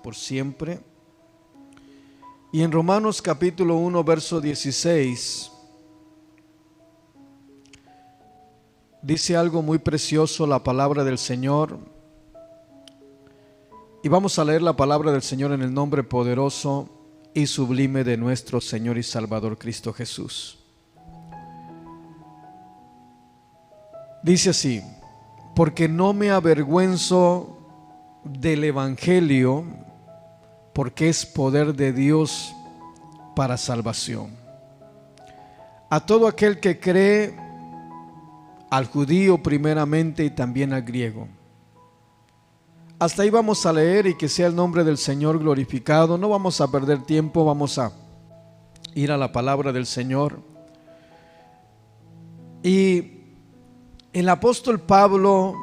por siempre. Y en Romanos capítulo 1, verso 16, dice algo muy precioso la palabra del Señor. Y vamos a leer la palabra del Señor en el nombre poderoso y sublime de nuestro Señor y Salvador Cristo Jesús. Dice así: porque no me avergüenzo del Evangelio, porque es poder de Dios para salvación a todo aquel que cree, al judío primeramente y también al griego. Hasta ahí vamos a leer, y que sea el nombre del Señor glorificado. No vamos a perder tiempo, vamos a ir a la palabra del Señor. Y el apóstol Pablo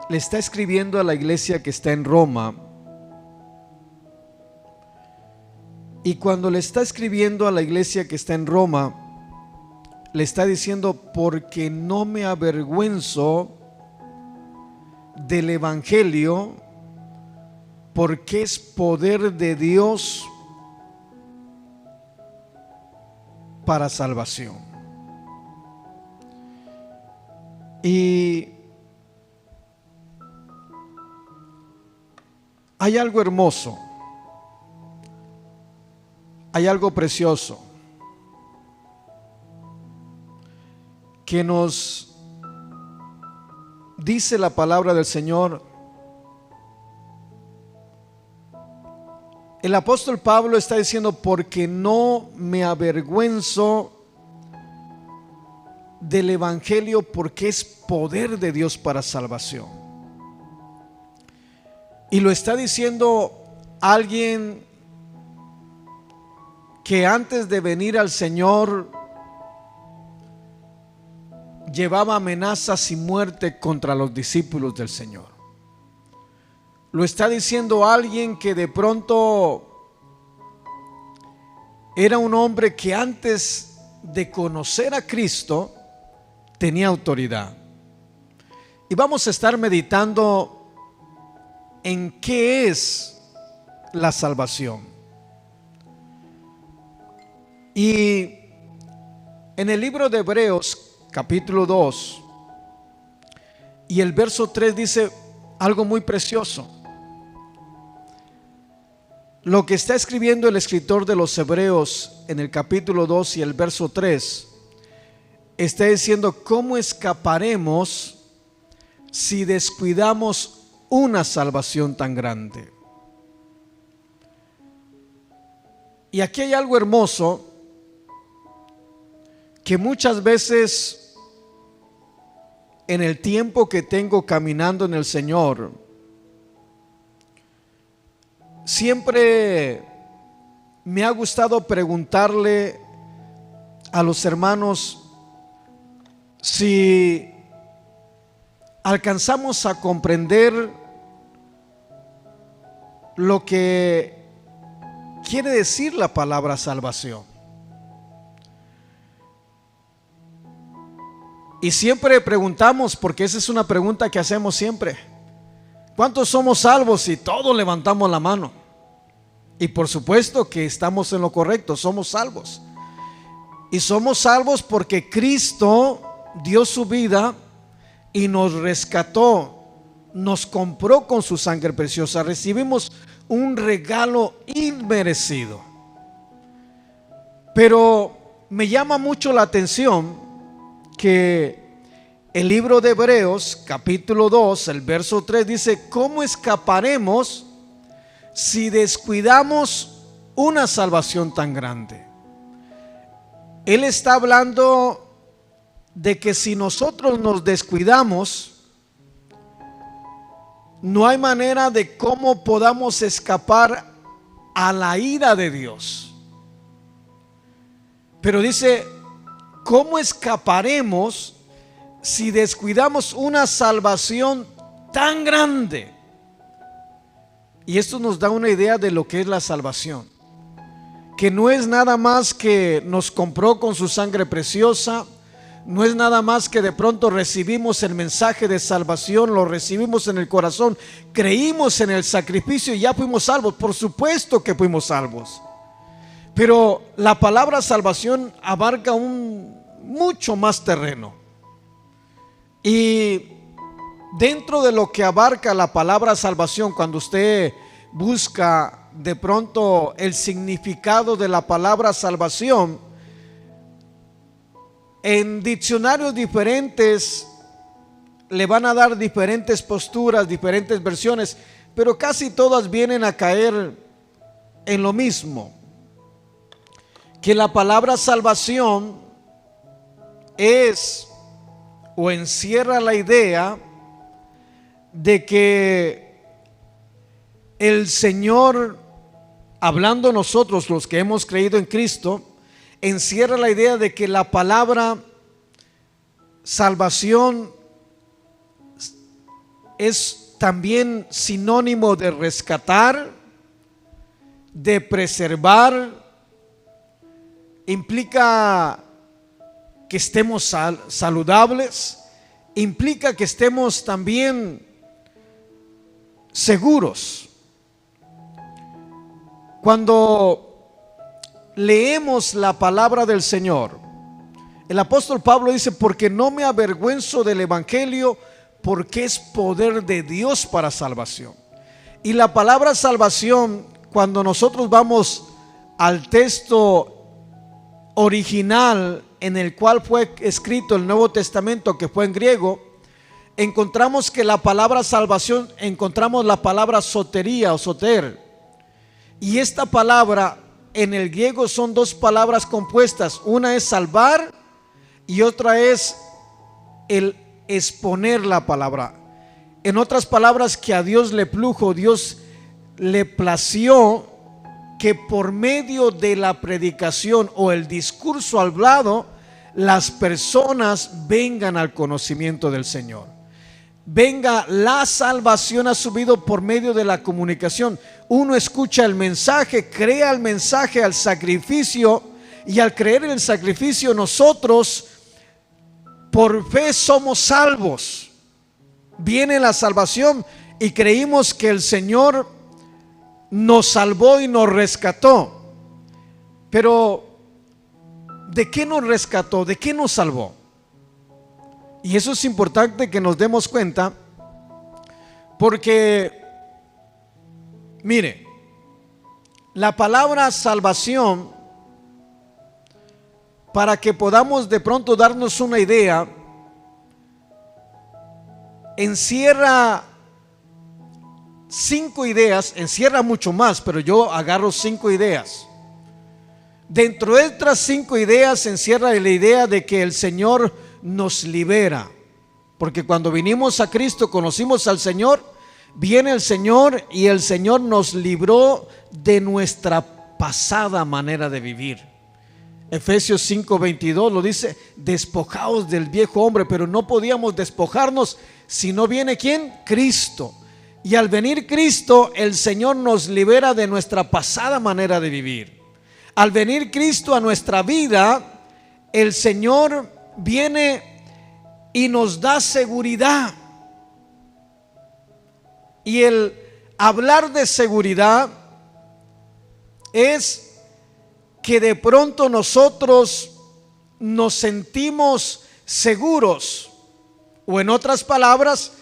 le está escribiendo a la iglesia que está en Roma. Y cuando le está escribiendo a la iglesia que está en Roma, le está diciendo: porque no me avergüenzo del Evangelio, porque es poder de Dios para salvación. Y hay algo hermoso, hay algo precioso que nos dice la palabra del Señor. El apóstol Pablo está diciendo: porque no me avergüenzo del Evangelio, porque es poder de Dios para salvación. Y lo está diciendo alguien que antes de venir al Señor llevaba amenazas y muerte contra los discípulos del Señor. Lo está diciendo alguien que de pronto era un hombre que antes de conocer a Cristo tenía autoridad. Y vamos a estar meditando en qué es la salvación. Y en el libro de Hebreos capítulo 2 y el verso 3 dice algo muy precioso. Lo que está escribiendo el escritor de los Hebreos en el capítulo 2 y el verso 3 está diciendo: ¿cómo escaparemos si descuidamos una salvación tan grande? Y aquí hay algo hermoso que muchas veces en el tiempo que tengo caminando en el Señor, siempre me ha gustado preguntarle a los hermanos si alcanzamos a comprender lo que quiere decir la palabra salvación. Y siempre preguntamos, porque esa es una pregunta que hacemos siempre: ¿cuántos somos salvos? Y todos levantamos la mano. Y por supuesto que estamos en lo correcto, somos salvos. Y somos salvos porque Cristo dio su vida y nos rescató, nos compró con su sangre preciosa. Recibimos un regalo inmerecido. Pero me llama mucho la atención que el libro de Hebreos capítulo 2 el verso 3 dice: ¿cómo escaparemos si descuidamos una salvación tan grande? Él está hablando de que si nosotros nos descuidamos, no hay manera de cómo podamos escapar a la ira de Dios. Pero dice: ¿cómo escaparemos si descuidamos una salvación tan grande? Y esto nos da una idea de lo que es la salvación, que no es nada más que nos compró con su sangre preciosa, No es nada más que de pronto recibimos el mensaje de salvación, lo recibimos en el corazón, creímos en el sacrificio y ya fuimos salvos. Por supuesto que fuimos salvos, pero la palabra salvación abarca mucho más terreno. Y dentro de lo que abarca la palabra salvación, cuando usted busca de pronto el significado de la palabra salvación, en diccionarios diferentes le van a dar diferentes posturas, diferentes versiones, pero casi todas vienen a caer en lo mismo, que la palabra salvación es o encierra la idea de que el Señor, hablando nosotros los que hemos creído en Cristo, encierra la idea de que la palabra salvación es también sinónimo de rescatar, de preservar, implica que estemos saludables, implica que estemos también seguros. Cuando leemos la palabra del Señor, el apóstol Pablo dice: porque no me avergüenzo del evangelio, porque es poder de Dios para salvación. Y la palabra salvación, cuando nosotros vamos al texto original en el cual fue escrito el Nuevo Testamento, que fue en griego, encontramos que la palabra salvación, encontramos la palabra sotería o soter. Y esta palabra en el griego son dos palabras compuestas. Una es salvar y otra es el exponer la palabra. En otras palabras, que a Dios le plujo, Dios le plació que por medio de la predicación o el discurso hablado, las personas vengan al conocimiento del Señor. Venga la salvación a su vida por medio de la comunicación. Uno escucha el mensaje, crea el mensaje, al sacrificio, y al creer en el sacrificio nosotros por fe somos salvos. Viene la salvación y creímos que el Señor nos salvó y nos rescató. Pero ¿de qué nos rescató? ¿De qué nos salvó? Y eso es importante que nos demos cuenta, porque mire, la palabra salvación, para que podamos de pronto darnos una idea, encierra 5 ideas, encierra mucho más, pero yo agarro 5 ideas. Dentro de estas 5 ideas encierra la idea de que el Señor nos libera, porque cuando vinimos a Cristo, conocimos al Señor, viene el Señor y el Señor nos libró de nuestra pasada manera de vivir. Efesios 5:22 lo dice: despojaos del viejo hombre. Pero no podíamos despojarnos si no viene ¿quién? Cristo. Y al venir Cristo, el Señor nos libera de nuestra pasada manera de vivir. Al venir Cristo a nuestra vida, el Señor viene y nos da seguridad. Y el hablar de seguridad es que de pronto nosotros nos sentimos seguros, o en otras palabras,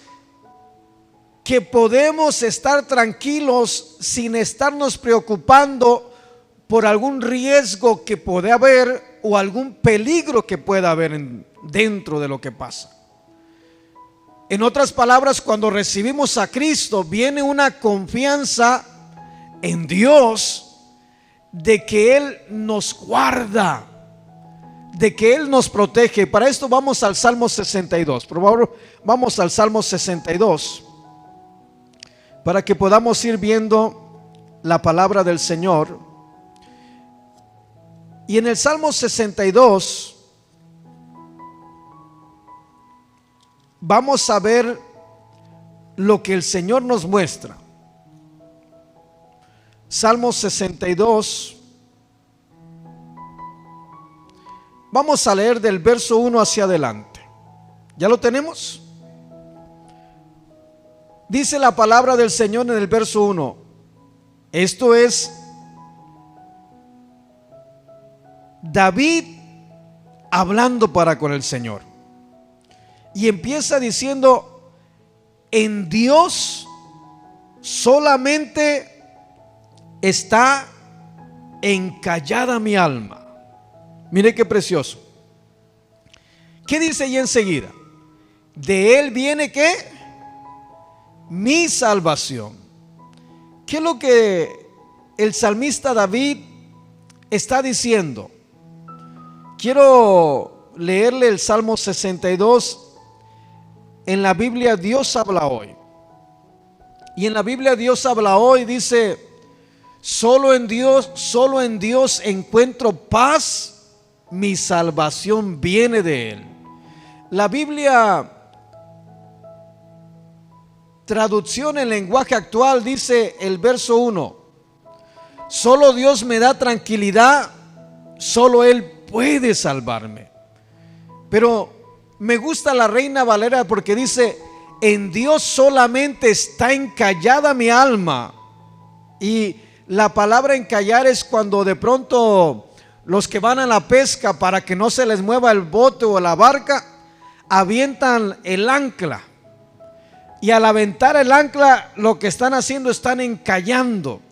que podemos estar tranquilos sin estarnos preocupando por algún riesgo que puede haber o algún peligro que pueda haber dentro de lo que pasa. En otras palabras, cuando recibimos a Cristo, viene una confianza en Dios de que Él nos guarda, de que Él nos protege. Para esto vamos al Salmo 62. Por favor, vamos al Salmo 62 para que podamos ir viendo la palabra del Señor. Y en el Salmo 62 vamos a ver lo que el Señor nos muestra. Salmo 62, vamos a leer del verso 1 hacia adelante. ¿Ya lo tenemos? Dice la palabra del Señor en el verso 1. Esto es David hablando para con el Señor. Y empieza diciendo: en Dios solamente está encallada mi alma. Mire qué precioso. ¿Qué dice ahí enseguida? De Él viene ¿qué? Mi salvación. ¿Qué es lo que el salmista David está diciendo? Quiero leerle el Salmo 62. En la Biblia Dios habla hoy. Y en la Biblia Dios habla hoy, dice: solo en Dios encuentro paz, mi salvación viene de Él. La Biblia, traducción en lenguaje actual, dice el verso 1: solo Dios me da tranquilidad, solo Él puede salvarme. Pero me gusta la Reina Valera porque dice: en Dios solamente está encallada mi alma. Y la palabra encallar es cuando de pronto los que van a la pesca, para que no se les mueva el bote o la barca, avientan el ancla. Y al aventar el ancla, lo que están haciendo, están encallando.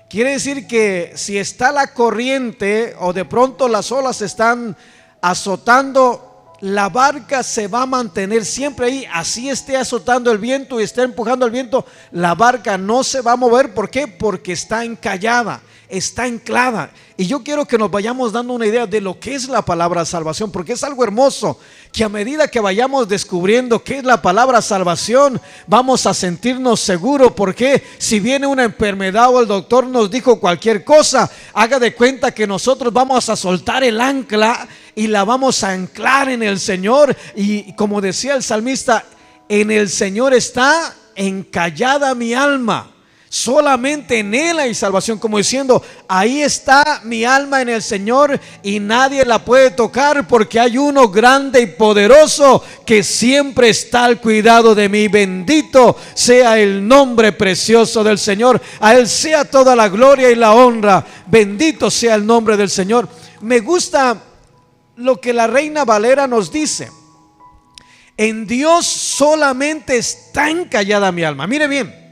Quiere decir que si está la corriente o de pronto las olas están azotando, la barca se va a mantener siempre ahí. Así esté azotando el viento y esté empujando el viento, la barca no se va a mover. ¿Por qué? Porque está encallada, está anclada. Y yo quiero que nos vayamos dando una idea de lo que es la palabra salvación, porque es algo hermoso, que a medida que vayamos descubriendo qué es la palabra salvación, vamos a sentirnos seguros. Porque si viene una enfermedad o el doctor nos dijo cualquier cosa, haga de cuenta que nosotros vamos a soltar el ancla y la vamos a anclar en el Señor. Y como decía el salmista, en el Señor está encallada mi alma. Solamente en Él hay salvación, como diciendo: ahí está mi alma en el Señor y nadie la puede tocar, porque hay uno grande y poderoso que siempre está al cuidado de mí. Bendito sea el nombre precioso del Señor. A Él sea toda la gloria y la honra. Bendito sea el nombre del Señor. Me gusta lo que la Reina Valera nos dice: en Dios solamente está encallada mi alma. Mire bien,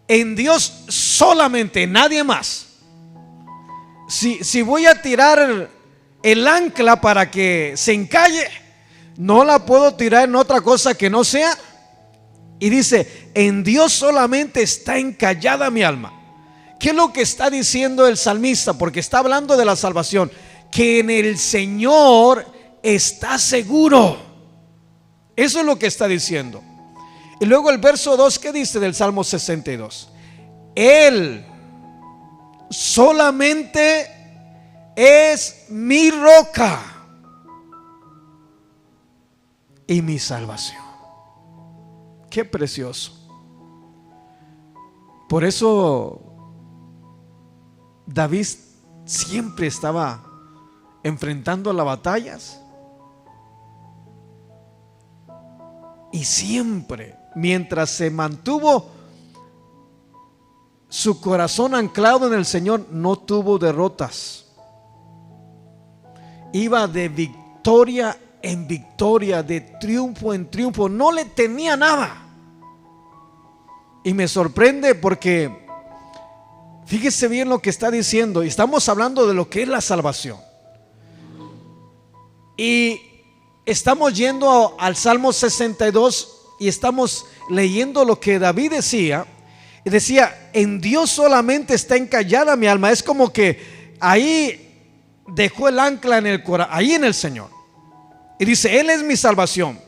en Dios solamente, nadie más. Si voy a tirar el ancla para que se encalle, no la puedo tirar en otra cosa que no sea. Y dice: en Dios solamente está encallada mi alma. ¿Qué es lo que está diciendo el salmista? Porque está hablando de la salvación, que en el Señor está seguro. Eso es lo que está diciendo. Y luego el verso 2, ¿qué dice del Salmo 62? Él solamente es mi roca y mi salvación. Qué precioso. Por eso David siempre estaba enfrentando las batallas, y siempre, mientras se mantuvo su corazón anclado en el Señor, no tuvo derrotas. Iba de victoria en victoria, de triunfo en triunfo. No le temía nada. Y me sorprende porque fíjese bien lo que está diciendo. Estamos hablando de lo que es la salvación. Y estamos yendo al Salmo 62 y estamos leyendo lo que David decía. Y decía: en Dios solamente está encallada mi alma. Es como que ahí dejó el ancla en el corazón, ahí en el Señor. Y dice: Él es mi salvación.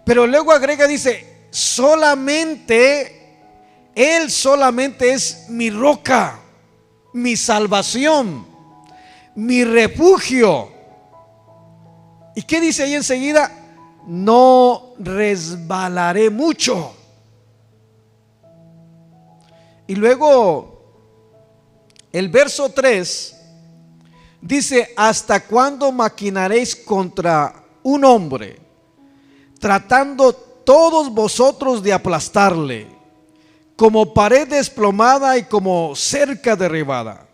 Pero luego agrega, dice: Él solamente es mi roca, mi salvación, mi refugio. ¿Y qué dice ahí enseguida? No resbalaré mucho. Y luego el verso 3 Dice: ¿hasta cuándo maquinaréis contra un hombre, tratando todos vosotros de aplastarle, como pared desplomada y como cerca derribada?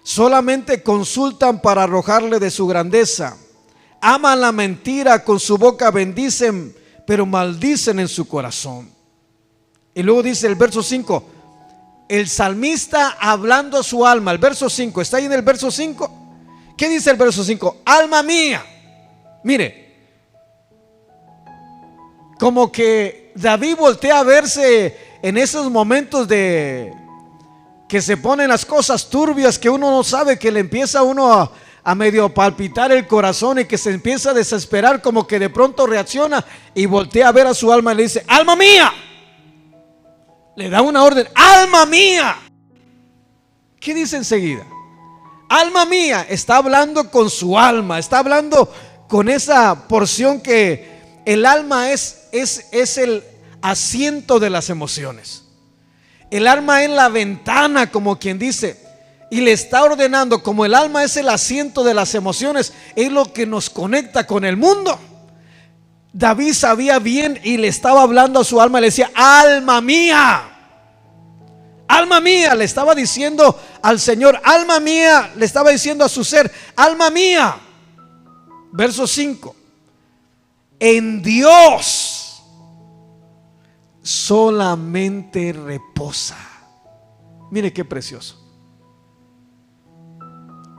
Solamente consultan para arrojarle de su grandeza. Aman la mentira, con su boca bendicen, pero maldicen en su corazón. Y luego dice el verso 5, el salmista hablando a su alma. El verso 5, ¿está ahí en el verso 5? ¿Qué dice el verso 5? Alma mía. Mire, como que David voltea a verse en esos momentos de que se ponen las cosas turbias, que uno no sabe, que le empieza a uno a medio palpitar el corazón y que se empieza a desesperar, como que de pronto reacciona y voltea a ver a su alma y le dice: alma mía. Le da una orden: alma mía. ¿Qué dice enseguida? Alma mía. Está hablando con su alma, está hablando con esa porción que el alma es el asiento de las emociones. El alma es la ventana, como quien dice, y le está ordenando. Como el alma es el asiento de las emociones, es lo que nos conecta con el mundo. David sabía bien y le estaba hablando a su alma, le decía: alma mía. Alma mía, le estaba diciendo al Señor. Alma mía, le estaba diciendo a su ser: alma mía. Verso 5, en Dios solamente reposa. Mire qué precioso.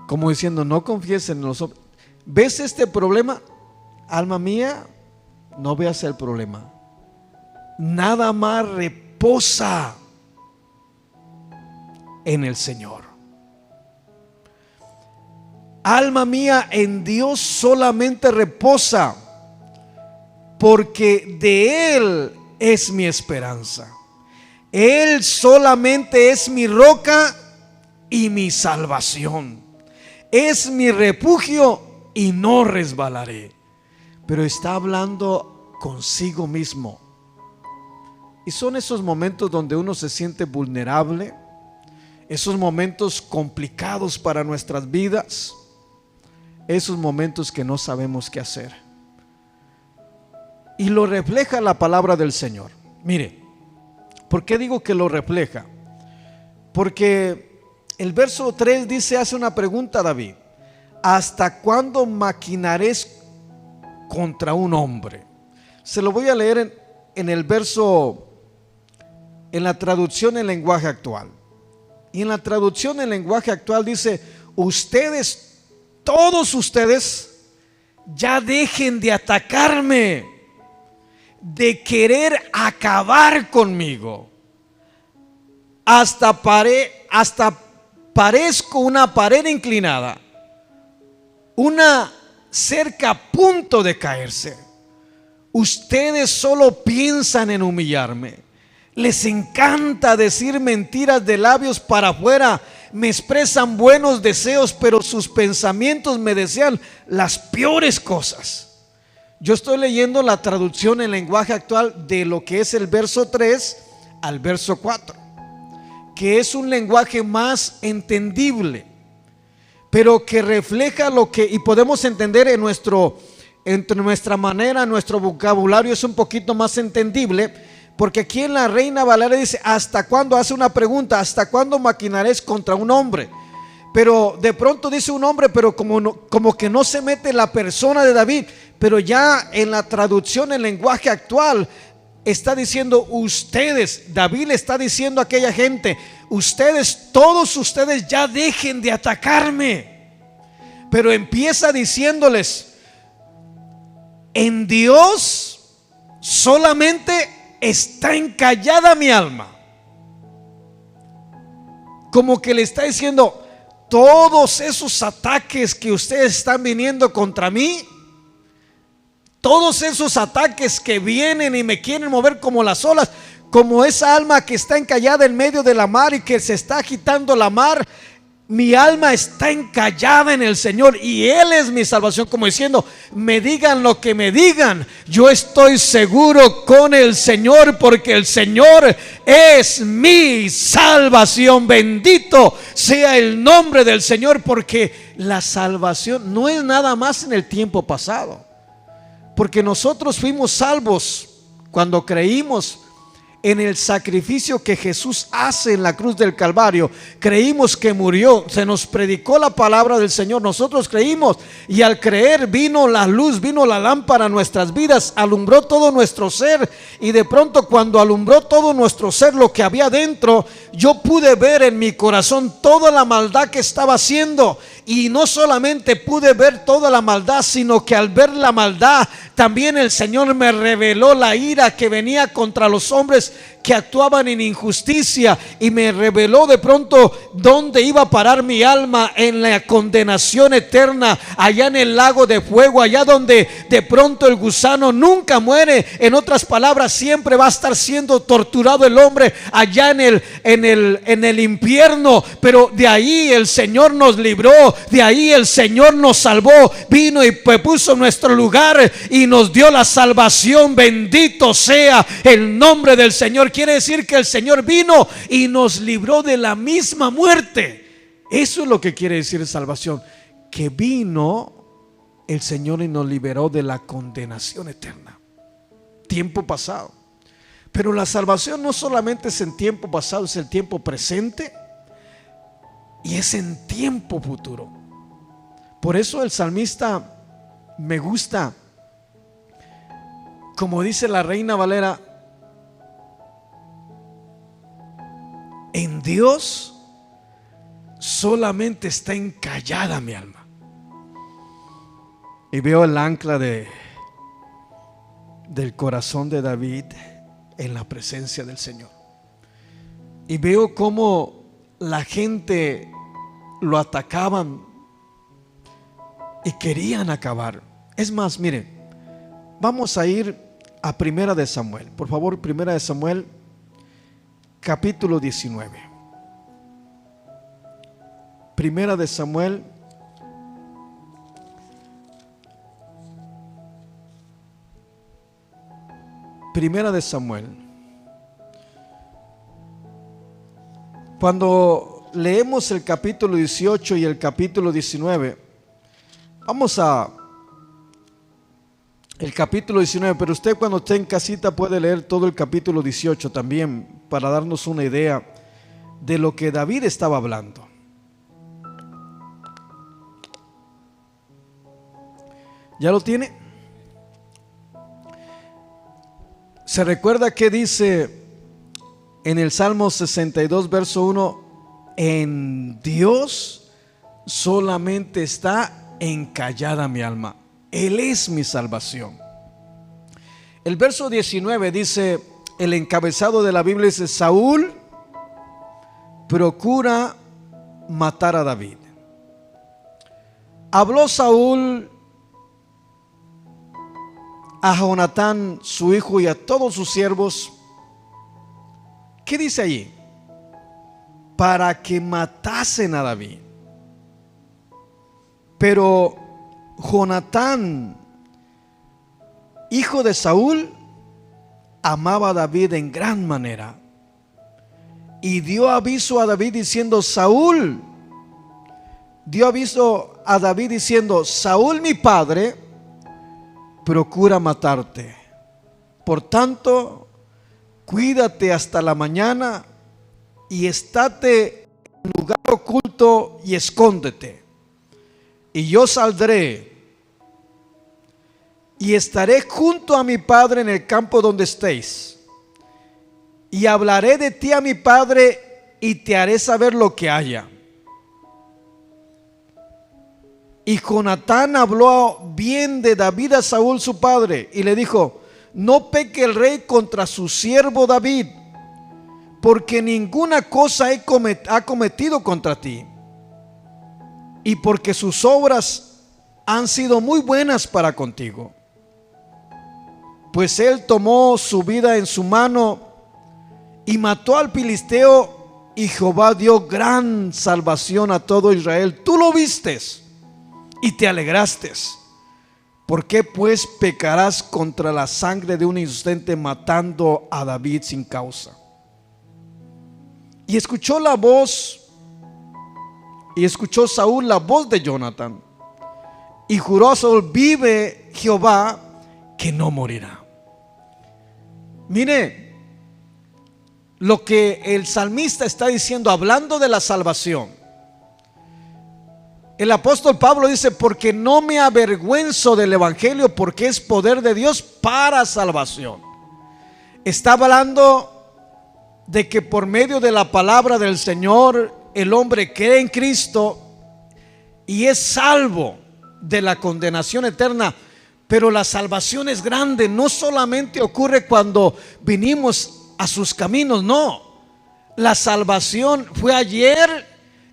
Como diciendo: no confíes en los hombres. ¿Ves este problema? Alma mía, no veas el problema. Nada más reposa en el Señor. Alma mía, en Dios solamente reposa, porque de Él es mi esperanza. Él solamente es mi roca y mi salvación. Es mi refugio y no resbalaré. Pero está hablando consigo mismo. Y son esos momentos donde uno se siente vulnerable, esos momentos complicados para nuestras vidas, esos momentos que no sabemos qué hacer. Y lo refleja la palabra del Señor. Mire, ¿por qué digo que lo refleja? Porque el verso 3 dice, hace una pregunta a David: ¿hasta cuándo maquinaréis contra un hombre? Se lo voy a leer en el verso, en la traducción en lenguaje actual. Y en la traducción en lenguaje actual dice: ustedes, todos ustedes, ya dejen de atacarme, de querer acabar conmigo. Hasta parezco una pared inclinada, una cerca a punto de caerse. Ustedes solo piensan en humillarme. Les encanta decir mentiras de labios para afuera. Me expresan buenos deseos, pero sus pensamientos me desean las peores cosas. Yo estoy leyendo la traducción en lenguaje actual de lo que es el verso 3 al verso 4, que es un lenguaje más entendible, pero que refleja lo que, y podemos entender entre nuestra manera, nuestro vocabulario es un poquito más entendible, porque aquí en la Reina Valera dice: ¿hasta cuándo? Hace una pregunta: ¿hasta cuándo maquinaréis contra un hombre? Pero de pronto dice un hombre, pero como que no se mete la persona de David. Pero ya en la traducción en lenguaje actual está diciendo ustedes. David le está diciendo a aquella gente: ustedes, todos ustedes, ya dejen de atacarme. Pero empieza diciéndoles: en Dios solamente está encallada mi alma. Como que le está diciendo: todos esos ataques que ustedes están viniendo contra mí, todos esos ataques que vienen y me quieren mover como las olas, como esa alma que está encallada en medio de la mar y que se está agitando la mar, Mi alma está encallada en el Señor y Él es mi salvación, como diciendo, me digan lo que me digan, yo estoy seguro con el Señor, porque el Señor es mi salvación. Bendito sea el nombre del Señor, porque la salvación no es nada más en el tiempo pasado, porque nosotros fuimos salvos cuando creímos en el sacrificio que Jesús hace en la cruz del Calvario. Creímos que murió, se nos predicó la palabra del Señor, nosotros creímos, y al creer vino la luz, vino la lámpara a nuestras vidas, alumbró todo nuestro ser, y de pronto cuando alumbró todo nuestro ser, lo que había dentro, yo pude ver en mi corazón toda la maldad que estaba haciendo. Y no solamente pude ver toda la maldad, sino que al ver la maldad, también el Señor me reveló la ira que venía contra los hombres que actuaban en injusticia, y me reveló de pronto dónde iba a parar mi alma: en la condenación eterna, allá en el lago de fuego, allá donde de pronto el gusano nunca muere. En otras palabras, siempre va a estar siendo torturado el hombre allá en el infierno. Pero de ahí el Señor nos libró, de ahí el Señor nos salvó, vino y puso nuestro lugar y nos dio la salvación. Bendito sea el nombre del Señor. Quiere decir que el Señor vino y nos libró de la misma muerte. Eso es lo que quiere decir salvación, que vino el Señor y nos liberó de la condenación eterna, tiempo pasado. Pero la salvación no solamente es en tiempo pasado, es el tiempo presente y es en tiempo futuro. Por eso el salmista, me gusta como dice la Reina Valera: en Dios solamente está encallada mi alma. Y veo el ancla del corazón de David en la presencia del Señor. Y veo cómo la gente lo atacaban y querían acabar. Es más, miren, vamos a ir a Primera de Samuel. Por favor, Primera de Samuel, capítulo 19. Primera de Samuel, Primera de Samuel. Cuando leemos el capítulo 18 y el capítulo 19, vamos a el capítulo 19, pero usted cuando esté en casita puede leer todo el capítulo 18 también, para darnos una idea de lo que David estaba hablando. ¿Ya lo tiene? ¿Se recuerda que dice en el Salmo 62, verso 1? En Dios solamente está encallada mi alma, Él es mi salvación. El verso 19 dice, el encabezado de la Biblia dice: Saúl procura matar a David. Habló Saúl a Jonatán su hijo y a todos sus siervos. ¿Qué dice allí? Para que matasen a David. Pero Jonatán, hijo de Saúl, amaba a David en gran manera, y dio aviso a David diciendo: Saúl, dio aviso a David diciendo: Saúl mi padre procura matarte. Por tanto, cuídate hasta la mañana y estate en lugar oculto y escóndete. Y yo saldré y estaré junto a mi padre en el campo donde estéis, y hablaré de ti a mi padre y te haré saber lo que haya. Y Jonatán habló bien de David a Saúl su padre y le dijo: no peque el rey contra su siervo David, porque ninguna cosa ha cometido contra ti, y porque sus obras han sido muy buenas para contigo. Pues él tomó su vida en su mano y mató al filisteo y Jehová dio gran salvación a todo Israel. Tú lo vistes y te alegraste. ¿Por qué pues pecarás contra la sangre de un inocente matando a David sin causa? Y escuchó Saúl la voz de Jonatán, y juró a Saúl: vive Jehová, que no morirá. Mire lo que el salmista está diciendo, hablando de la salvación. El apóstol Pablo dice: porque no me avergüenzo del evangelio, porque es poder de Dios para salvación. Está hablando de que por medio de la palabra del Señor el hombre cree en Cristo y es salvo de la condenación eterna. Pero la salvación es grande, no solamente ocurre cuando vinimos a sus caminos, no. La salvación fue ayer,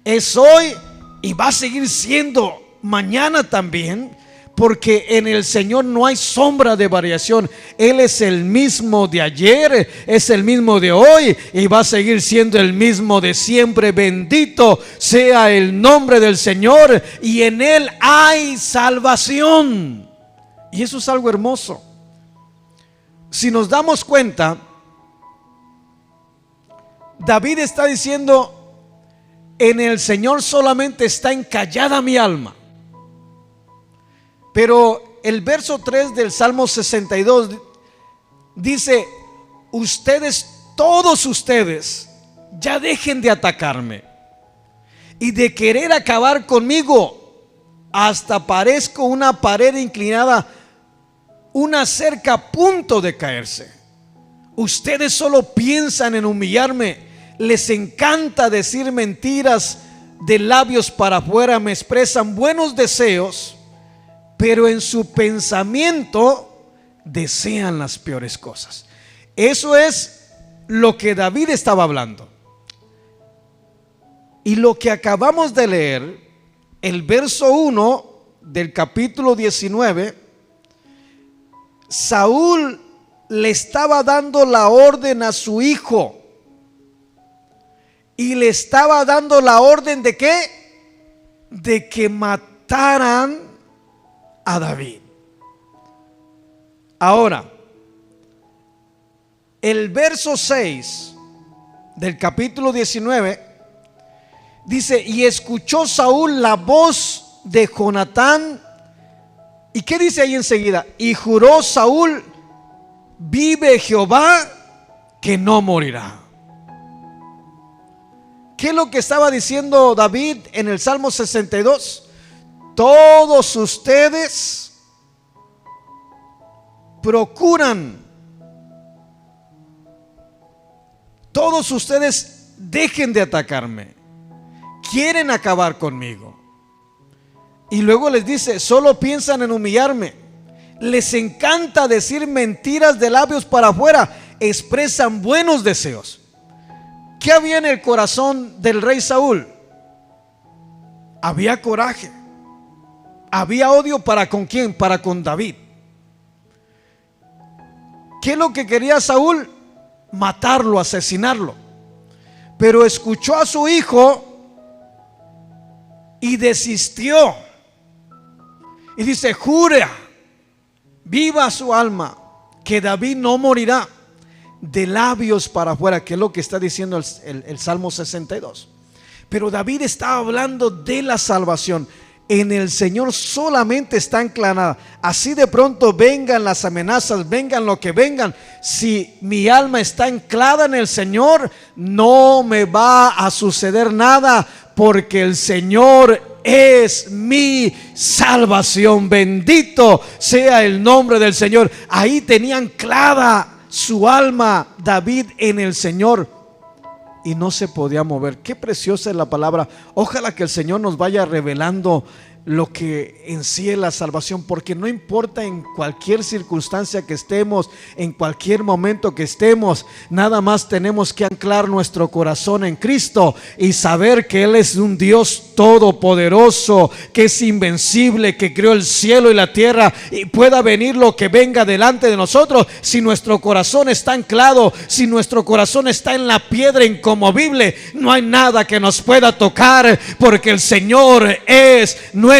es hoy y va a seguir siendo mañana también, porque en el Señor no hay sombra de variación. Él es el mismo de ayer, es el mismo de hoy y va a seguir siendo el mismo de siempre. Bendito sea el nombre del Señor, y en Él hay salvación. Y eso es algo hermoso. Si nos damos cuenta, David está diciendo: en el Señor solamente está encallada mi alma. Pero el verso 3 del Salmo 62 dice: ustedes, todos ustedes, ya dejen de atacarme y de querer acabar conmigo. Hasta parezco una pared inclinada, una cerca a punto de caerse. Ustedes solo piensan en humillarme. Les encanta decir mentiras de labios para afuera. Me expresan buenos deseos, pero en su pensamiento desean las peores cosas. Eso es lo que David estaba hablando. Y lo que acabamos de leer, el verso 1 del capítulo 19, Saúl le estaba dando la orden a su hijo. Y le estaba dando la orden ¿de qué? De que mataran a David. Ahora, el verso 6 del capítulo 19 dice: y escuchó Saúl la voz de Jonatán. ¿Y qué dice ahí enseguida? Y juró Saúl: vive Jehová, que no morirá. ¿Qué es lo que estaba diciendo David en el Salmo 62? Todos ustedes procuran, todos ustedes dejen de atacarme, quieren acabar conmigo. Y luego les dice: solo piensan en humillarme, les encanta decir mentiras de labios para afuera, expresan buenos deseos. ¿Qué había en el corazón del rey Saúl? Había coraje, había odio. ¿Para con quién? Para con David. ¿Qué es lo que quería Saúl? Matarlo, asesinarlo. Pero escuchó a su hijo y desistió. Y dice: jura, viva su alma, que David no morirá. De labios para afuera, que es lo que está diciendo el Salmo 62. Pero David está hablando de la salvación. En el Señor solamente está anclada. Así de pronto vengan las amenazas, vengan lo que vengan, si mi alma está anclada en el Señor, no me va a suceder nada, porque el Señor es mi salvación. Bendito sea el nombre del Señor. Ahí tenía anclada su alma David en el Señor y no se podía mover. Qué preciosa es la palabra. Ojalá que el Señor nos vaya revelando lo que en sí es la salvación, porque no importa en cualquier circunstancia que estemos, en cualquier momento que estemos, nada más tenemos que anclar nuestro corazón en Cristo y saber que Él es un Dios todopoderoso, que es invencible, que creó el cielo y la tierra, y pueda venir lo que venga delante de nosotros. Si nuestro corazón está anclado, si nuestro corazón está en la piedra inconmovible, no hay nada que nos pueda tocar, porque el Señor es nuestra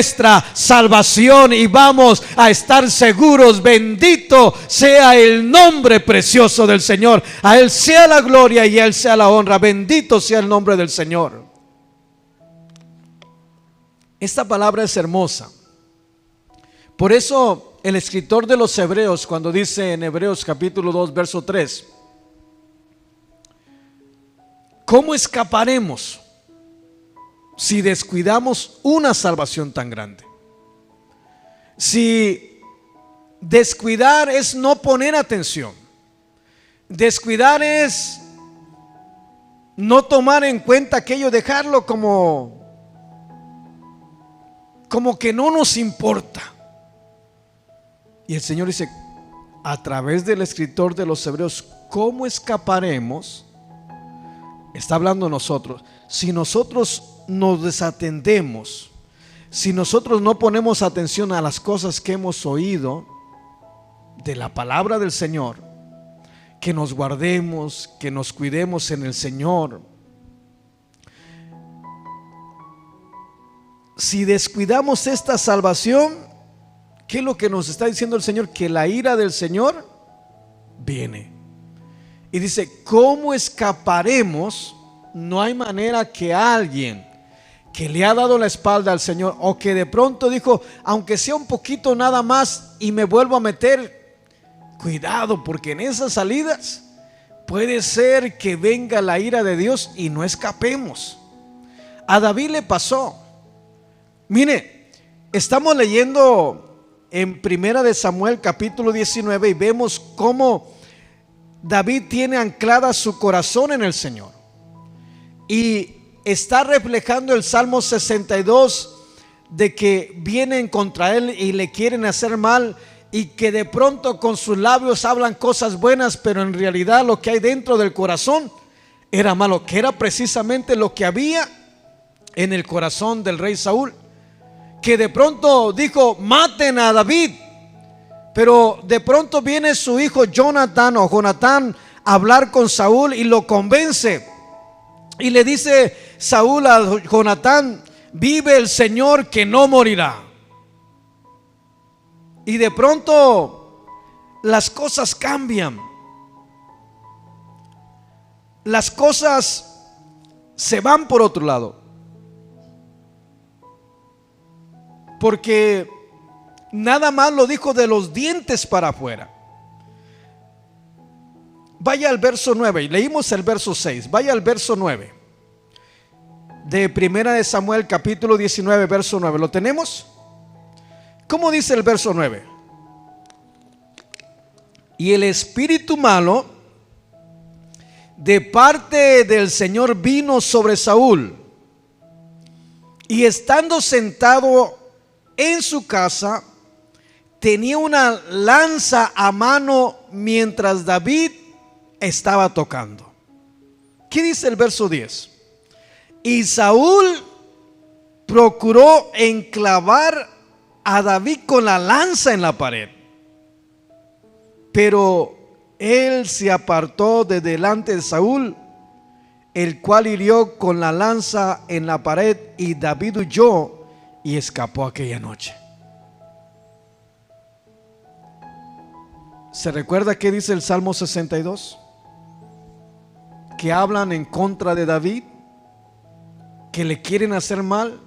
salvación y vamos a estar seguros. Bendito sea el nombre precioso del Señor. A Él sea la gloria y a Él sea la honra. Bendito sea el nombre del Señor. Esta palabra es hermosa. Por eso el escritor de los Hebreos, cuando dice en Hebreos capítulo 2 verso 3, ¿cómo escaparemos si descuidamos una salvación tan grande? Si descuidar es no poner atención, descuidar es no tomar en cuenta aquello, dejarlo como que no nos importa. Y el Señor dice a través del escritor de los Hebreos, ¿cómo escaparemos? Está hablando nosotros. Si nosotros nos desatendemos, si nosotros no ponemos atención a las cosas que hemos oído de la palabra del Señor, que nos guardemos, que nos cuidemos en el Señor. Si descuidamos esta salvación, ¿qué es lo que nos está diciendo el Señor? Que la ira del Señor viene. Y dice, ¿cómo escaparemos? No hay manera que alguien que le ha dado la espalda al Señor, o que de pronto dijo, aunque sea un poquito nada más y me vuelvo a meter, cuidado, porque en esas salidas puede ser que venga la ira de Dios y no escapemos. A David le pasó. Mire, estamos leyendo en Primera de Samuel capítulo 19 y vemos cómo David tiene anclada su corazón en el Señor, y está reflejando el Salmo 62 de que vienen contra él y le quieren hacer mal, y que de pronto con sus labios hablan cosas buenas, pero en realidad lo que hay dentro del corazón era malo, que era precisamente lo que había en el corazón del rey Saúl, que de pronto dijo, maten a David. Pero de pronto viene su hijo Jonatán a hablar con Saúl y lo convence. Y le dice Saúl a Jonatán, vive el Señor que no morirá. Y de pronto las cosas cambian. Las cosas se van por otro lado. Porque nada más lo dijo de los dientes para afuera. Vaya al verso 9, leímos el verso 6, vaya al verso 9 de Primera de Samuel capítulo 19 verso 9. ¿Lo tenemos? ¿Cómo dice el verso 9? Y el espíritu malo de parte del Señor vino sobre Saúl, y estando sentado en su casa, tenía una lanza a mano mientras David estaba tocando. ¿Qué dice el verso 10? Y Saúl procuró enclavar a David con la lanza en la pared, pero él se apartó de delante de Saúl, el cual hirió con la lanza en la pared, y David huyó y escapó aquella noche. ¿Se recuerda qué dice el Salmo 62? Que hablan en contra de David, que le quieren hacer mal,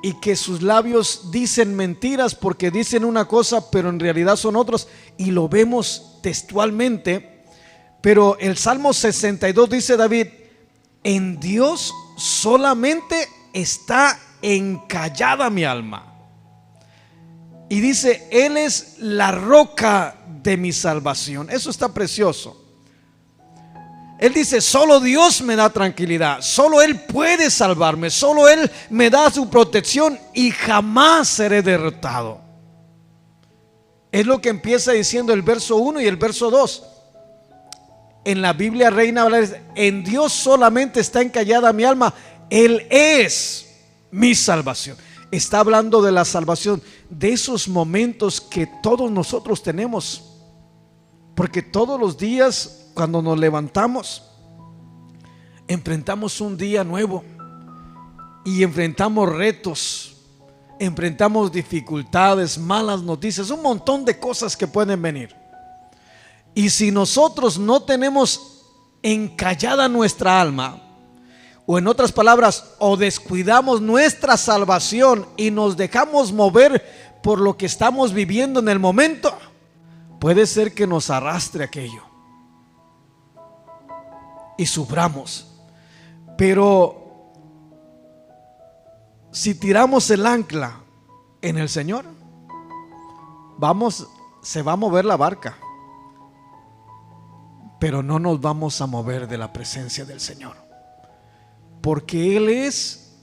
y que sus labios dicen mentiras porque dicen una cosa pero en realidad son otros, y lo vemos textualmente. Pero el Salmo 62 dice David, en Dios solamente está encallada mi alma. Y dice, Él es la roca de mi salvación. Eso está precioso. Él dice, solo Dios me da tranquilidad, solo Él puede salvarme, solo Él me da su protección y jamás seré derrotado. Es lo que empieza diciendo el verso 1 y el verso 2. En la Biblia Reina Valera, en Dios solamente está encallada mi alma, Él es mi salvación. Está hablando de la salvación, de esos momentos que todos nosotros tenemos, porque todos los días cuando nos levantamos enfrentamos un día nuevo y enfrentamos retos, enfrentamos dificultades, malas noticias, un montón de cosas que pueden venir. Y si nosotros no tenemos encallada nuestra alma, o en otras palabras, o descuidamos nuestra salvación y nos dejamos mover por lo que estamos viviendo en el momento, puede ser que nos arrastre aquello y suframos. Pero si tiramos el ancla en el Señor, se va a mover la barca, pero no nos vamos a mover de la presencia del Señor, porque Él es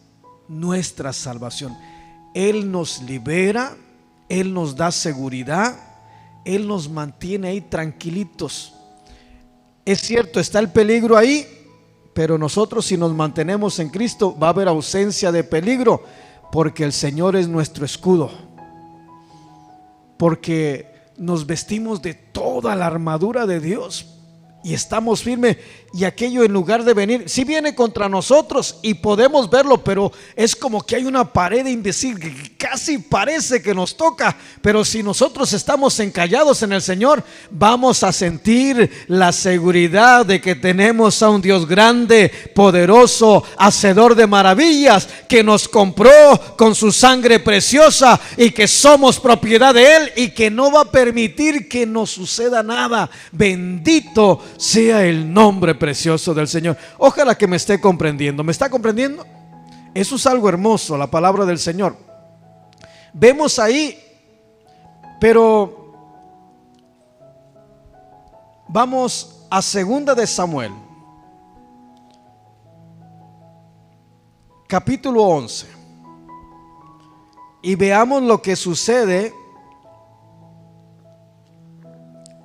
nuestra salvación. Él nos libera, Él nos da seguridad, Él nos mantiene ahí tranquilitos. Es cierto, está el peligro ahí, pero nosotros, si nos mantenemos en Cristo, va a haber ausencia de peligro, porque el Señor es nuestro escudo, porque nos vestimos de toda la armadura de Dios y estamos firmes, y aquello, en lugar de venir, sí viene contra nosotros y podemos verlo, pero es como que hay una pared invisible que casi parece que nos toca. Pero si nosotros estamos encallados en el Señor, vamos a sentir la seguridad de que tenemos a un Dios grande, poderoso, hacedor de maravillas, que nos compró con su sangre preciosa y que somos propiedad de Él y que no va a permitir que nos suceda nada. Bendito sea el nombre precioso del Señor. Ojalá que me esté comprendiendo. ¿Me está comprendiendo? Eso es algo hermoso, la palabra del Señor. Vemos ahí, pero vamos a 2 de Samuel, capítulo 11, y veamos lo que sucede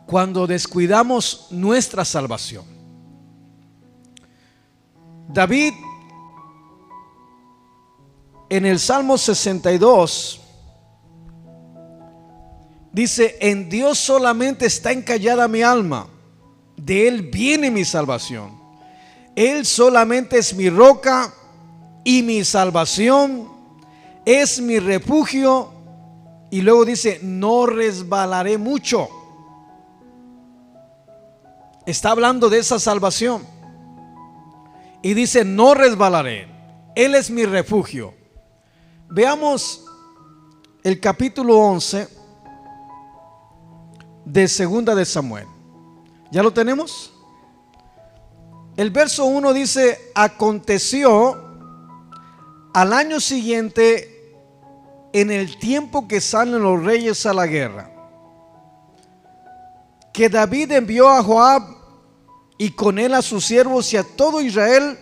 cuando descuidamos nuestra salvación. David, en el Salmo 62, dice: en Dios solamente está encallada mi alma, de Él viene mi salvación. Él solamente es mi roca y mi salvación, es mi refugio. Y luego dice: no resbalaré mucho. Está hablando de esa salvación. Y dice: no resbalaré, Él es mi refugio. Veamos el capítulo 11 de 2 de Samuel. ¿Ya lo tenemos? El verso 1 dice: aconteció al año siguiente, en el tiempo que salen los reyes a la guerra, que David envió a Joab y con él a sus siervos y a todo Israel,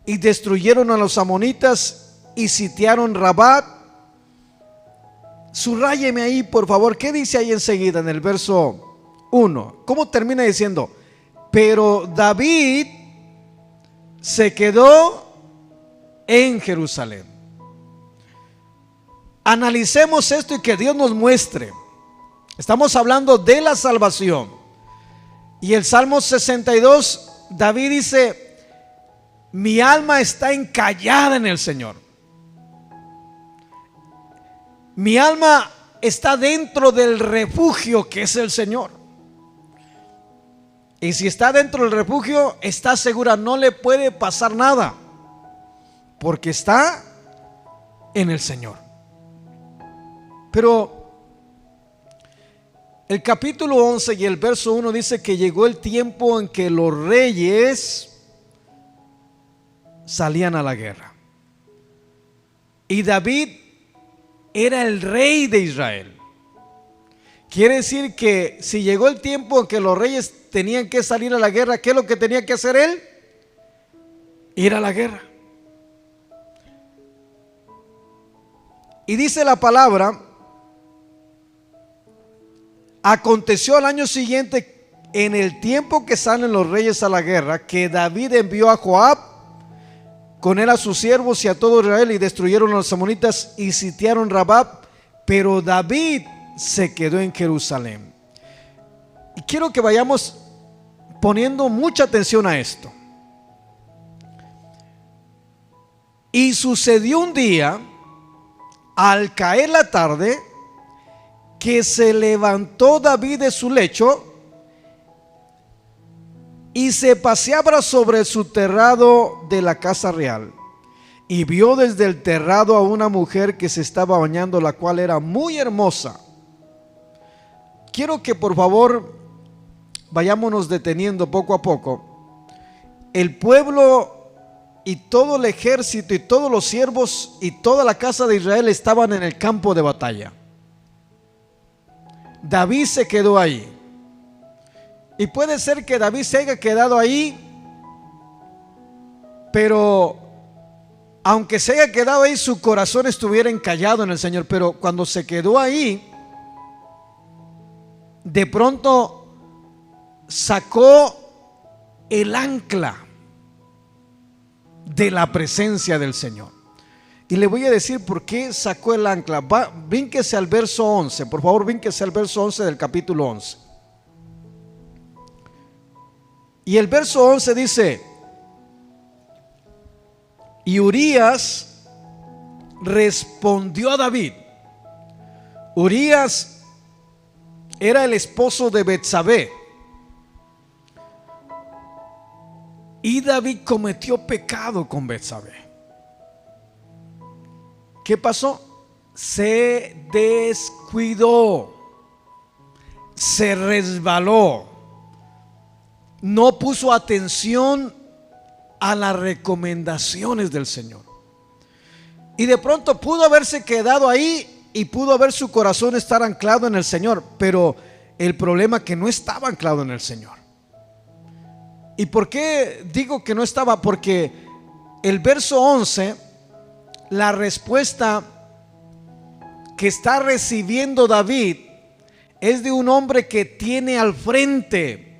y destruyeron a los amonitas y sitiaron Rabat. Subrayeme ahí, por favor. ¿Qué dice ahí enseguida en el verso 1? ¿Cómo termina diciendo? Pero David se quedó en Jerusalén. Analicemos esto y que Dios nos muestre. Estamos hablando de la salvación. Y el Salmo 62, David dice: mi alma está encallada en el Señor. Mi alma está dentro del refugio que es el Señor. Y si está dentro del refugio, está segura, no le puede pasar nada, porque está en el Señor. Pero el capítulo 11 y el verso 1 dice que llegó el tiempo en que los reyes salían a la guerra. Y David era el rey de Israel. Quiere decir que si llegó el tiempo en que los reyes tenían que salir a la guerra, ¿qué es lo que tenía que hacer él? Ir a la guerra. Y dice la palabra: aconteció al año siguiente, en el tiempo que salen los reyes a la guerra, que David envió a Joab, con él a sus siervos y a todo Israel, y destruyeron a los amonitas y sitiaron Rabab, pero David se quedó en Jerusalén. Y quiero que vayamos poniendo mucha atención a esto. Y sucedió un día, al caer la tarde, que se levantó David de su lecho y se paseaba sobre su terrado de la casa real, y vio desde el terrado a una mujer que se estaba bañando, la cual era muy hermosa. Quiero que por favor vayámonos deteniendo poco a poco. El pueblo y todo el ejército y todos los siervos y toda la casa de Israel estaban en el campo de batalla. David se quedó ahí. Y puede ser que David se haya quedado ahí, pero aunque se haya quedado ahí, su corazón estuviera encallado en el Señor. Pero cuando se quedó ahí, de pronto sacó el ancla de la presencia del Señor. Y le voy a decir por qué sacó el ancla. Vínquese al verso 11, por favor, vínquese al verso 11 del capítulo 11. Y el verso 11 dice: y Urías respondió a David. Urías era el esposo de Betsabé, y David cometió pecado con Betsabé. ¿Qué pasó? Se descuidó, se resbaló, no puso atención a las recomendaciones del Señor, y de pronto pudo haberse quedado ahí y pudo haber su corazón estar anclado en el Señor, pero el problema es que no estaba anclado en el Señor. ¿Y por qué digo que no estaba? Porque el verso 11, la respuesta que está recibiendo David es de un hombre que tiene al frente,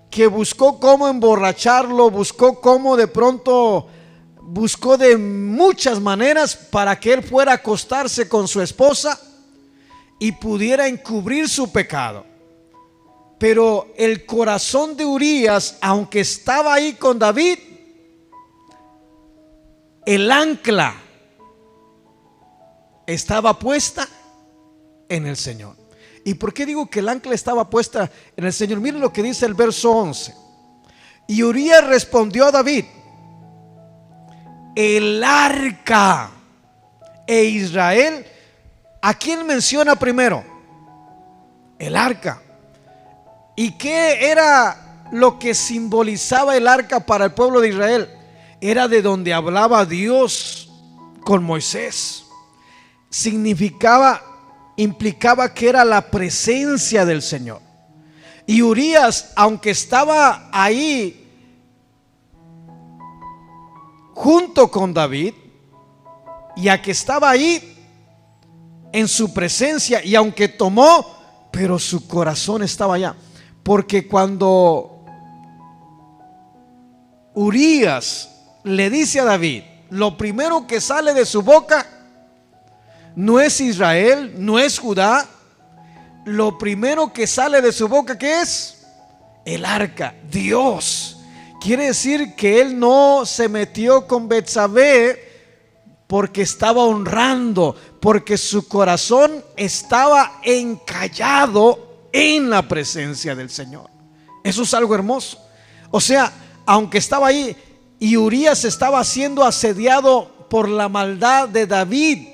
que buscó cómo emborracharlo, buscó cómo de pronto, buscó de muchas maneras para que él fuera a acostarse con su esposa y pudiera encubrir su pecado. Pero el corazón de Urías, aunque estaba ahí con David, el ancla estaba puesta en el Señor. ¿Y por qué digo que el ancla estaba puesta en el Señor? Miren lo que dice el verso 11. Y Urías respondió a David: el arca e Israel. ¿A quién menciona primero? El arca. ¿Y qué era lo que simbolizaba el arca para el pueblo de Israel? Era de donde hablaba Dios con Moisés. Implicaba que era la presencia del Señor. Y Urías, aunque estaba ahí junto con David, y a que estaba ahí en su presencia, y aunque tomó, pero su corazón estaba allá. Porque cuando Urías le dice a David, lo primero que sale de su boca no es Israel, no es Judá. Lo primero que sale de su boca, ¿qué es? El arca, Dios. Quiere decir que él no se metió con Betsabé porque estaba honrando, porque su corazón estaba encallado en la presencia del Señor. Eso es algo hermoso. O sea, aunque estaba ahí y Urías estaba siendo asediado por la maldad de David,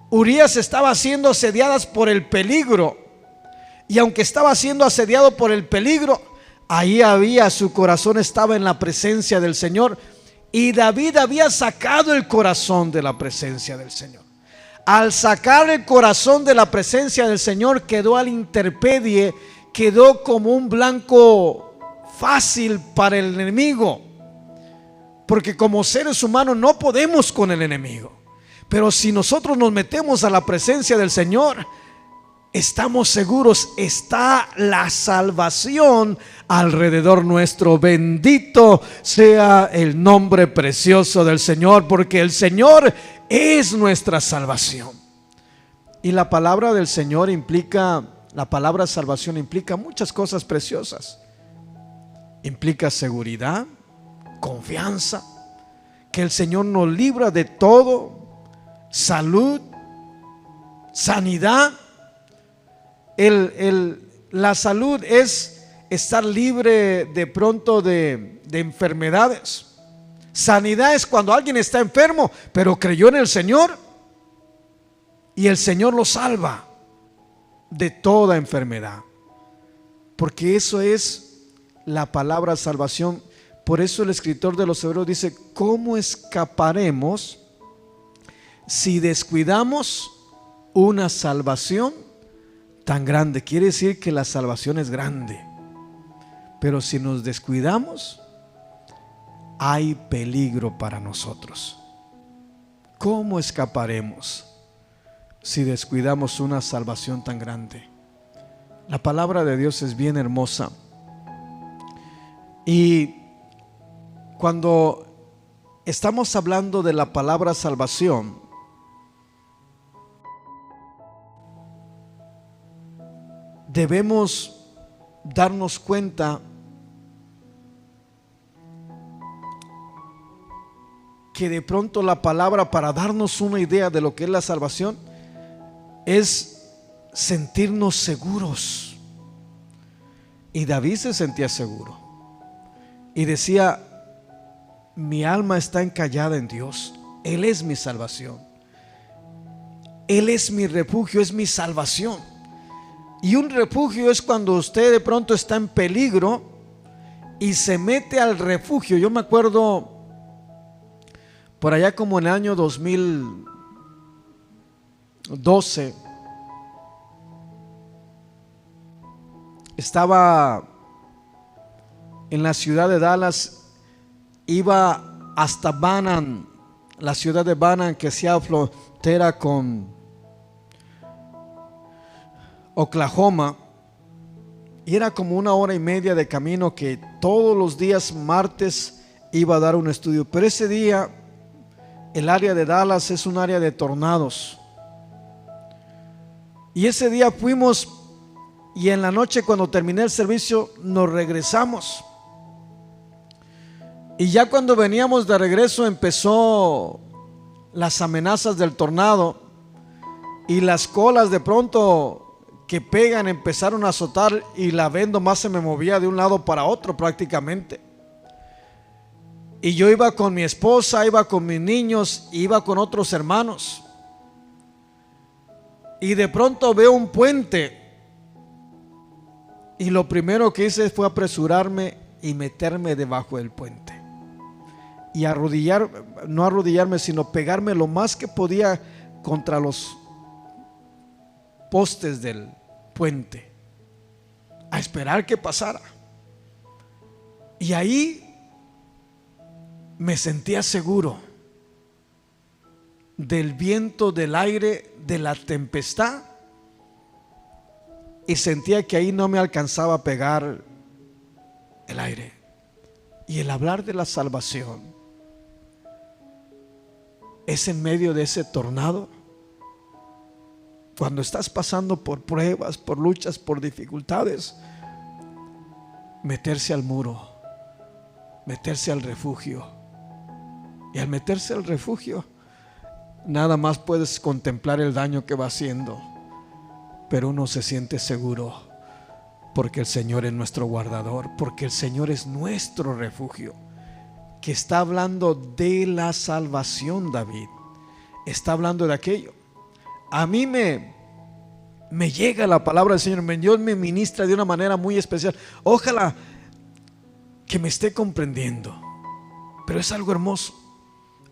Urías estaba siendo asediadas por el peligro, y aunque estaba siendo asediado por el peligro, ahí su corazón estaba en la presencia del Señor. Y David había sacado el corazón de la presencia del Señor. Al sacar el corazón de la presencia del Señor, quedó a la intemperie, quedó como un blanco fácil para el enemigo, porque como seres humanos no podemos con el enemigo. Pero si nosotros nos metemos a la presencia del Señor, estamos seguros, está la salvación alrededor nuestro. Bendito sea el nombre precioso del Señor, porque el Señor es nuestra salvación. Y la palabra del Señor implica, la palabra salvación implica muchas cosas preciosas. Implica seguridad, confianza, que el Señor nos libra de todo, salud, sanidad. La salud es estar libre de pronto de enfermedades. Sanidad es cuando alguien está enfermo, pero creyó en el Señor y el Señor lo salva de toda enfermedad. Porque eso es la palabra salvación. Por eso el escritor de los Hebreos dice: ¿cómo escaparemos si descuidamos una salvación tan grande? Quiere decir que la salvación es grande, pero si nos descuidamos, hay peligro para nosotros. ¿Cómo escaparemos si descuidamos una salvación tan grande? La palabra de Dios es bien hermosa, y cuando estamos hablando de la palabra salvación, debemos darnos cuenta que de pronto la palabra, para darnos una idea de lo que es la salvación, es sentirnos seguros. Y David se sentía seguro y decía: mi alma está encallada en Dios, Él es mi salvación, Él es mi refugio, es mi salvación. Y un refugio es cuando usted de pronto está en peligro y se mete al refugio. Yo me acuerdo por allá como en el año 2012, estaba en la ciudad de Dallas, iba hasta Bannan, la ciudad de Bannan, que hacía frontera con Oklahoma, y era como 1 hora y media de camino, que todos los días martes iba a dar un estudio. Pero ese día el área de Dallas es un área de tornados, y ese día fuimos, y en la noche, cuando terminé el servicio, nos regresamos. Y ya cuando veníamos de regreso, empezó las amenazas del tornado, y las colas de pronto que pegan empezaron a azotar, y la vendo más se me movía de un lado para otro prácticamente. Y yo iba con mi esposa, iba con mis niños, iba con otros hermanos, y de pronto veo un puente, y lo primero que hice fue apresurarme y meterme debajo del puente y no arrodillarme, sino pegarme lo más que podía contra los postes del puente, a esperar que pasara. Y ahí me sentía seguro del viento, del aire, de la tempestad, y sentía que ahí no me alcanzaba a pegar el aire. Y el hablar de la salvación es en medio de ese tornado, cuando estás pasando por pruebas, por luchas, por dificultades, meterse al muro, meterse al refugio. Y al meterse al refugio, nada más puedes contemplar el daño que va haciendo, pero uno se siente seguro, porque el Señor es nuestro guardador, porque el Señor es nuestro refugio. Que está hablando de la salvación. David está hablando de aquello. A mí me llega la palabra del Señor, Dios me ministra de una manera muy especial. Ojalá que me esté comprendiendo, pero es algo hermoso.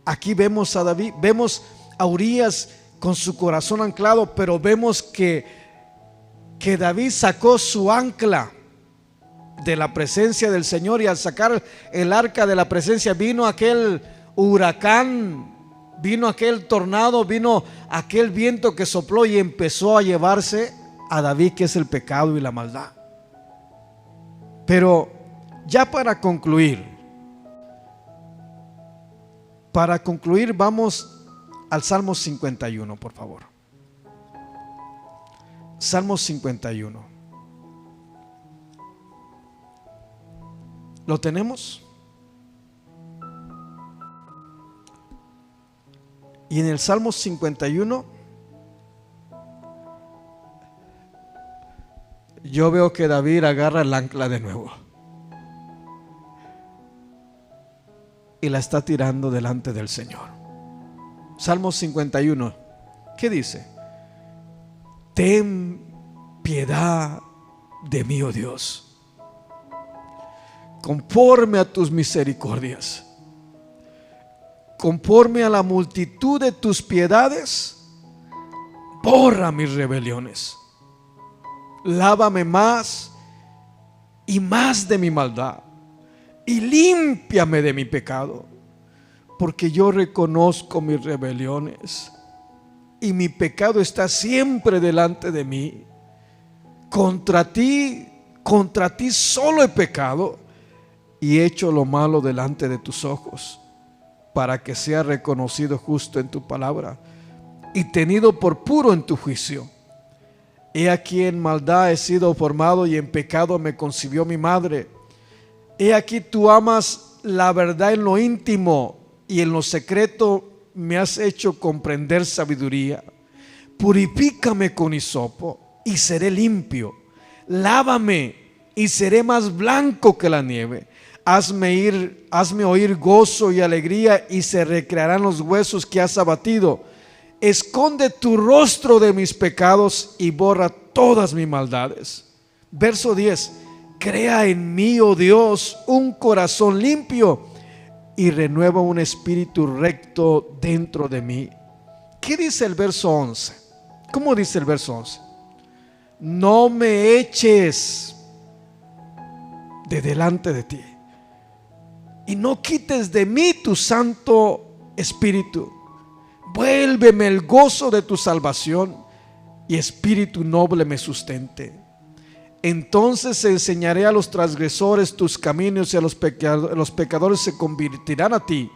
Aquí vemos a David, vemos a Urías con su corazón anclado, pero vemos que que David sacó su ancla de la presencia del Señor, y al sacar el arca de la presencia vino aquel huracán, vino aquel tornado, vino aquel viento que sopló y empezó a llevarse a David, que es el pecado y la maldad. Pero ya para concluir, vamos al Salmo 51, por favor. Salmo 51. ¿Lo tenemos? Y en el Salmo 51 yo veo que David agarra el ancla de nuevo y la está tirando delante del Señor. Salmo 51, ¿qué dice? Ten piedad de mí, oh Dios, conforme a tus misericordias, conforme a la multitud de tus piedades, borra mis rebeliones. Lávame más y más de mi maldad, y límpiame de mi pecado, porque yo reconozco mis rebeliones y mi pecado está siempre delante de mí. Contra ti solo he pecado y he hecho lo malo delante de tus ojos, para que sea reconocido justo en tu palabra y tenido por puro en tu juicio. He aquí en maldad he sido formado, y en pecado me concibió mi madre. He aquí tú amas la verdad en lo íntimo, y en lo secreto me has hecho comprender sabiduría. Purifícame con hisopo y seré limpio. Lávame y seré más blanco que la nieve. Hazme oír gozo y alegría, y se recrearán los huesos que has abatido. Esconde tu rostro de mis pecados y borra todas mis maldades. Verso 10. Crea en mí, oh Dios, un corazón limpio, y renueva un espíritu recto dentro de mí. ¿Qué dice el verso 11? ¿Cómo dice el verso 11? No me eches de delante de ti, y no quites de mí tu santo espíritu. Vuélveme el gozo de tu salvación, y espíritu noble me sustente. Entonces enseñaré a los transgresores tus caminos, y a los pecadores se convertirán a ti.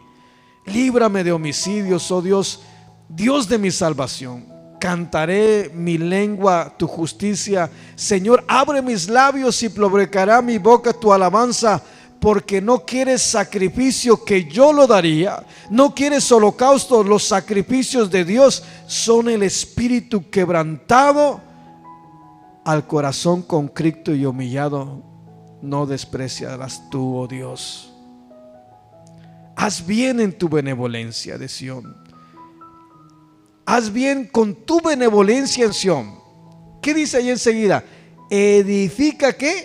Líbrame de homicidios, oh Dios, Dios de mi salvación. Cantaré mi lengua tu justicia. Señor, abre mis labios y publicará mi boca tu alabanza. Porque no quieres sacrificio, que yo lo daría. No quieres holocausto. Los sacrificios de Dios son el espíritu quebrantado. Al corazón contrito y humillado no despreciarás tú, oh Dios. Haz bien en tu benevolencia de Sión. Haz bien con tu benevolencia en Sión. ¿Qué dice ahí enseguida? Edifica, ¿qué?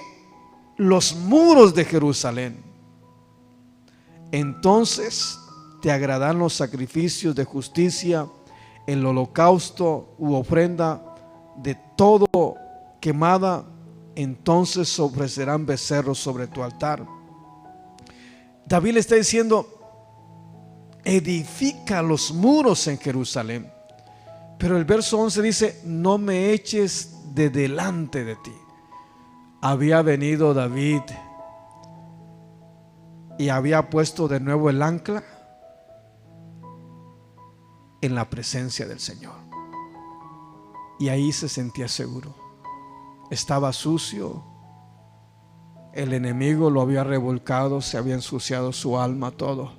Los muros de Jerusalén. Entonces te agradan los sacrificios de justicia, el holocausto u ofrenda de todo quemada. Entonces ofrecerán becerros sobre tu altar. David le está diciendo: edifica los muros en Jerusalén. Pero el verso 11 dice: no me eches de delante de ti. Había venido David y había puesto de nuevo el ancla en la presencia del Señor, y ahí se sentía seguro. Estaba sucio, el enemigo lo había revolcado, se había ensuciado su alma, todo,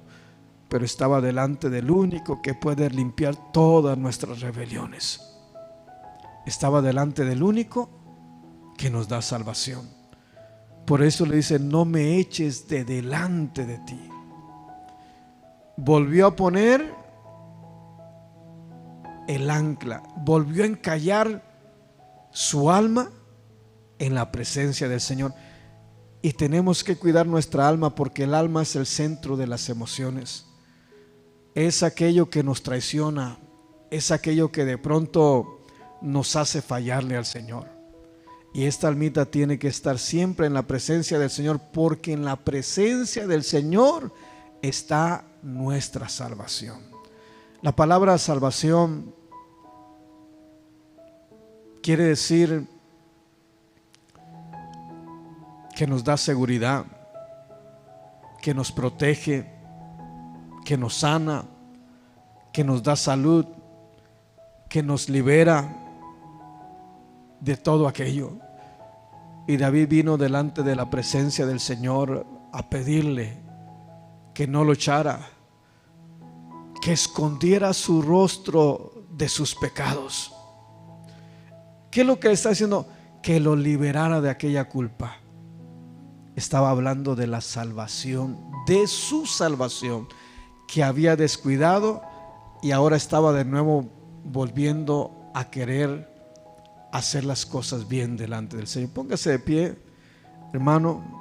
pero estaba delante del único que puede limpiar todas nuestras rebeliones. Estaba delante del único que nos da salvación. Por eso le dice: no me eches de delante de ti. Volvió a poner el ancla, volvió a encallar su alma en la presencia del Señor. Y tenemos que cuidar nuestra alma, porque el alma es el centro de las emociones. Es aquello que nos traiciona, es aquello que de pronto nos hace fallarle al Señor. Y esta almita tiene que estar siempre en la presencia del Señor, porque en la presencia del Señor está nuestra salvación. La palabra salvación quiere decir que nos da seguridad, que nos protege, que nos sana, que nos da salud, que nos libera de todo aquello. Y David vino delante de la presencia del Señor a pedirle que no lo echara, que escondiera su rostro de sus pecados. ¿Qué es lo que le está diciendo? Que lo liberara de aquella culpa. Estaba hablando de la salvación, de su salvación, que había descuidado y ahora estaba de nuevo volviendo a querer hacer las cosas bien delante del Señor. Póngase de pie, hermano.